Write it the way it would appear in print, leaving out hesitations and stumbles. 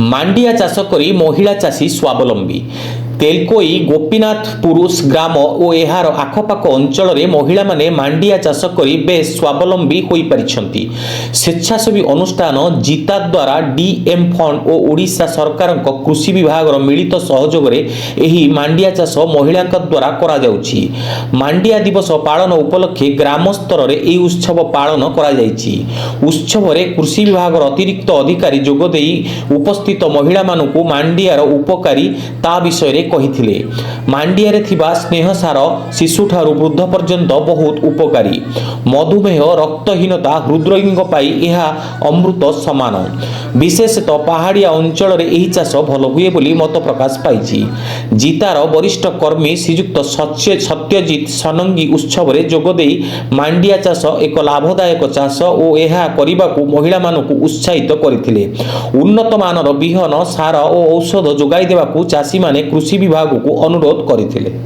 ମାଣ୍ଡିଆ ଚାଷ କରି ମହିଳା ଚାଷୀ ସ୍ୱାବଲମ୍ବୀ। ତେଲକୋଇ ଗୋପୀନାଥପୁର ଗ୍ରାମ ଓ ଏହାର ଆଖପାଖ ଅଞ୍ଚଳରେ ମହିଳାମାନେ ମାଣ୍ଡିଆ ଚାଷ କରି ବେଶ ସ୍ୱାବଲମ୍ବୀ ହୋଇପାରିଛନ୍ତି। ସ୍ୱେଚ୍ଛାସେବୀ ଅନୁଷ୍ଠାନ ଜିତା ଦ୍ୱାରା ଡିଏମ୍ ଫଣ୍ଡ ଓ ଓଡ଼ିଶା ସରକାରଙ୍କ କୃଷି ବିଭାଗର ମିଳିତ ସହଯୋଗରେ ଏହି ମାଣ୍ଡିଆ ଚାଷ ମହିଳାଙ୍କ ଦ୍ୱାରା କରାଯାଉଛି। ମାଣ୍ଡିଆ ଦିବସ ପାଳନ ଉପଲକ୍ଷେ ଗ୍ରାମ ସ୍ତରରେ ଏହି ଉତ୍ସବ ପାଳନ କରାଯାଇଛି। ଉତ୍ସବରେ କୃଷି ବିଭାଗର ଅତିରିକ୍ତ ଅଧିକାରୀ ଯୋଗଦେଇ ଉପସ୍ଥିତ ମହିଳାମାନଙ୍କୁ ମାଣ୍ଡିଆର ଉପକାରୀ ତା ବିଷୟରେ କହିଥିଲେ। ମାଣ୍ଡିଆରେ ଥିବା ସ୍ନେହସାର ଶିଶୁଠାରୁ ବୃଦ୍ଧ ପର୍ଯ୍ୟନ୍ତ ବହୁତ ଉପକାରୀ। ମଧୁମେହ, ରକ୍ତହୀନତା, ହୃଦରୋଗୀଙ୍କ ପାଇଁ ଏହା ଅମୃତ ସମାନ। ବିଶେଷତଃ ପାହାଡ଼ିଆ ଅଞ୍ଚଳରେ ଏହି ଚାଷ ଭଲ ହୁଏ ବୋଲି ମତ ପ୍ରକାଶ ପାଇଛି। ଜିତାର ବରିଷ୍ଠ କର୍ମୀ ଶ୍ରୀଯୁକ୍ତ ସତ୍ୟଜିତ ସନଙ୍ଗୀ ଉତ୍ସବରେ ଯୋଗଦେଇ ମାଣ୍ଡିଆ ଚାଷ ଏକ ଲାଭଦାୟକ ଚାଷ ଓ ଏହା କରିବାକୁ ମହିଳାମାନଙ୍କୁ ଉତ୍ସାହିତ କରିଥିଲେ। ଉନ୍ନତମାନର ବିହନ, ସାର ଓ ଔଷଧ ଯୋଗାଇ ଦେବାକୁ ଚାଷୀମାନେ କୃଷି ବିଭାଗକୁ ଅନୁରୋଧ କରିଥିଲେ।